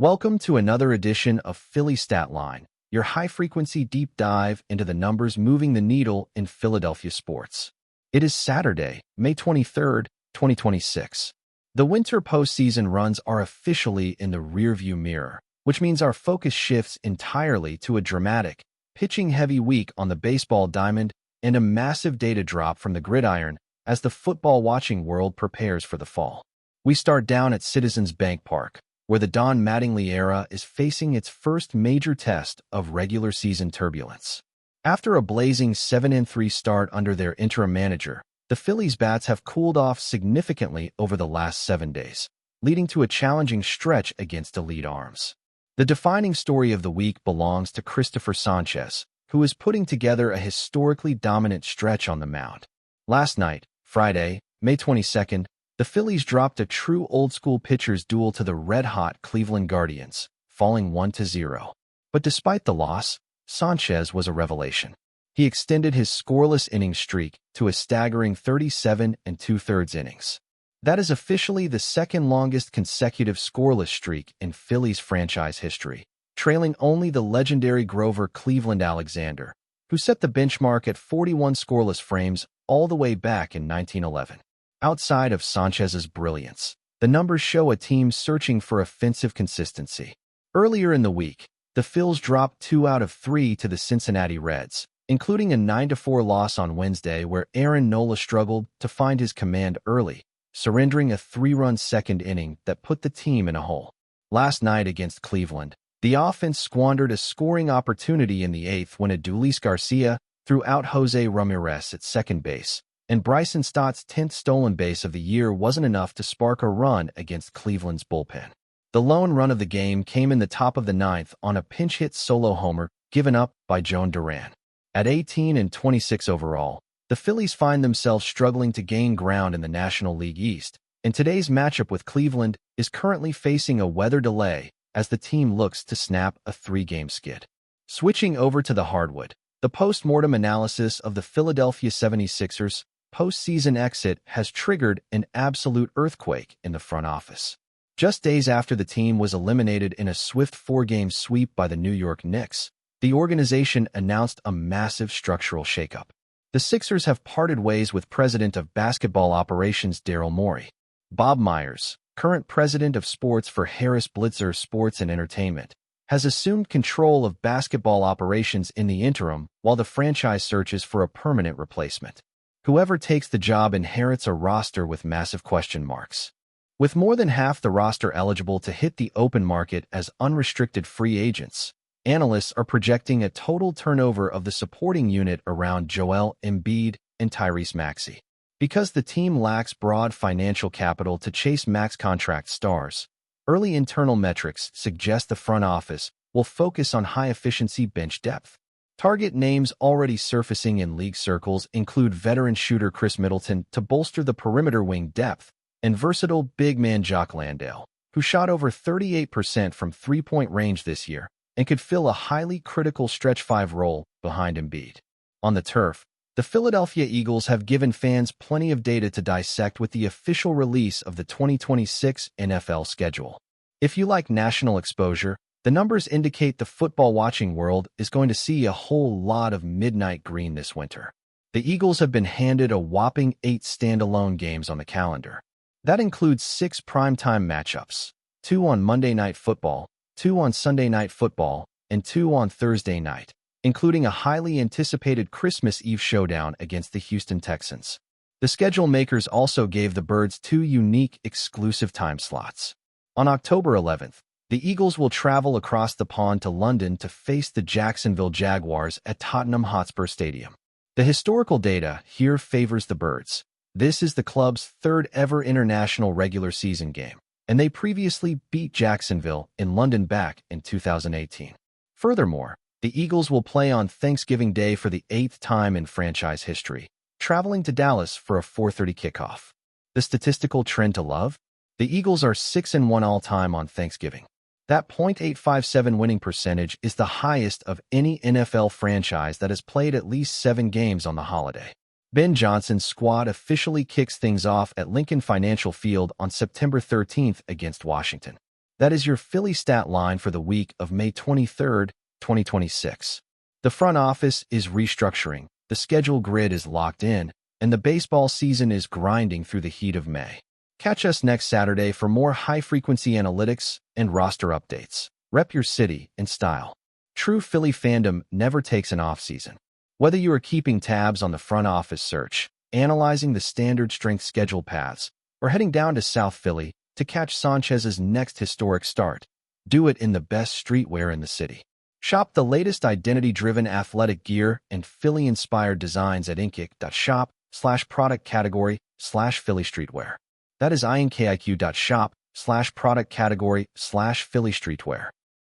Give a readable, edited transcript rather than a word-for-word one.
Welcome to another edition of Philly Statline, your high-frequency deep dive into the numbers moving the needle in Philadelphia sports. It is Saturday, May 23rd, 2026. The winter postseason runs are officially in the rearview mirror, which means our focus shifts entirely to a dramatic, pitching-heavy week on the baseball diamond and a massive data drop from the gridiron as the football-watching world prepares for the fall. We start down at Citizens Bank Park, where the Don Mattingly era is facing its first major test of regular season turbulence. After a blazing 7-3 start under their interim manager, the Phillies bats have cooled off significantly over the last 7 days, leading to a challenging stretch against elite arms. The defining story of the week belongs to Cristopher Sánchez, who is putting together a historically dominant stretch on the mound. Last night, Friday, May 22nd, the Phillies dropped a true old-school pitcher's duel to the red-hot Cleveland Guardians, falling 1-0. But despite the loss, Sánchez was a revelation. He extended his scoreless innings streak to a staggering 37 2/3 innings. That is officially the second-longest consecutive scoreless streak in Phillies franchise history, trailing only the legendary Grover Cleveland Alexander, who set the benchmark at 41 scoreless frames all the way back in 1911. Outside of Sanchez's brilliance, the numbers show a team searching for offensive consistency. Earlier in the week, the Phils dropped 2 out of 3 to the Cincinnati Reds, including a 9-4 loss on Wednesday where Aaron Nola struggled to find his command early, surrendering a 3-run second inning that put the team in a hole. Last night against Cleveland, the offense squandered a scoring opportunity in the 8th when Adolis Garcia threw out Jose Ramirez at second base, and Bryson Stott's 10th stolen base of the year wasn't enough to spark a run against Cleveland's bullpen. The lone run of the game came in the top of the 9th on a pinch-hit solo homer given up by Joan Duran. At 18-26 overall, the Phillies find themselves struggling to gain ground in the National League East, and today's matchup with Cleveland is currently facing a weather delay as the team looks to snap a 3-game skid. Switching over to the hardwood, the post-mortem analysis of the Philadelphia 76ers postseason exit has triggered an absolute earthquake in the front office. Just days after the team was eliminated in a swift 4-game sweep by the New York Knicks, the organization announced a massive structural shakeup. The Sixers have parted ways with President of Basketball Operations Daryl Morey. Bob Myers, current President of Sports for Harris Blitzer Sports and Entertainment, has assumed control of basketball operations in the interim while the franchise searches for a permanent replacement. Whoever takes the job inherits a roster with massive question marks. With more than half the roster eligible to hit the open market as unrestricted free agents, analysts are projecting a total turnover of the supporting unit around Joel Embiid and Tyrese Maxey. Because the team lacks broad financial capital to chase max contract stars, early internal metrics suggest the front office will focus on high-efficiency bench depth. Target names already surfacing in league circles include veteran shooter Chris Middleton to bolster the perimeter wing depth, and versatile big man Jock Landale, who shot over 38% from three-point range this year and could fill a highly critical stretch 5 role behind Embiid. On the turf, the Philadelphia Eagles have given fans plenty of data to dissect with the official release of the 2026 NFL schedule. If you like national exposure, the numbers indicate the football-watching world is going to see a whole lot of midnight green this winter. The Eagles have been handed a whopping 8 standalone games on the calendar. That includes 6 primetime matchups, 2 on Monday Night Football, 2 on Sunday Night Football, and 2 on Thursday night, including a highly anticipated Christmas Eve showdown against the Houston Texans. The schedule makers also gave the Birds 2 unique, exclusive time slots. On October 11th, the Eagles will travel across the pond to London to face the Jacksonville Jaguars at Tottenham Hotspur Stadium. The historical data here favors the Birds. This is the club's 3rd ever international regular season game, and they previously beat Jacksonville in London back in 2018. Furthermore, the Eagles will play on Thanksgiving Day for the 8th time in franchise history, traveling to Dallas for a 4:30 kickoff. The statistical trend to love? The Eagles are 6-1 all-time on Thanksgiving. That .857 winning percentage is the highest of any NFL franchise that has played at least 7 games on the holiday. Ben Johnson's squad officially kicks things off at Lincoln Financial Field on September 13th against Washington. That is your Philly stat line for the week of May 23rd, 2026. The front office is restructuring, the schedule grid is locked in, and the baseball season is grinding through the heat of May. Catch us next Saturday for more high-frequency analytics and roster updates. Rep your city in style. True Philly fandom never takes an off-season. Whether you are keeping tabs on the front office search, analyzing the standard strength schedule paths, or heading down to South Philly to catch Sanchez's next historic start, do it in the best streetwear in the city. Shop the latest identity-driven athletic gear and Philly-inspired designs at inkiq.shop/product category/Philly streetwear. That is inkiq.shop/product category/Philly streetwear.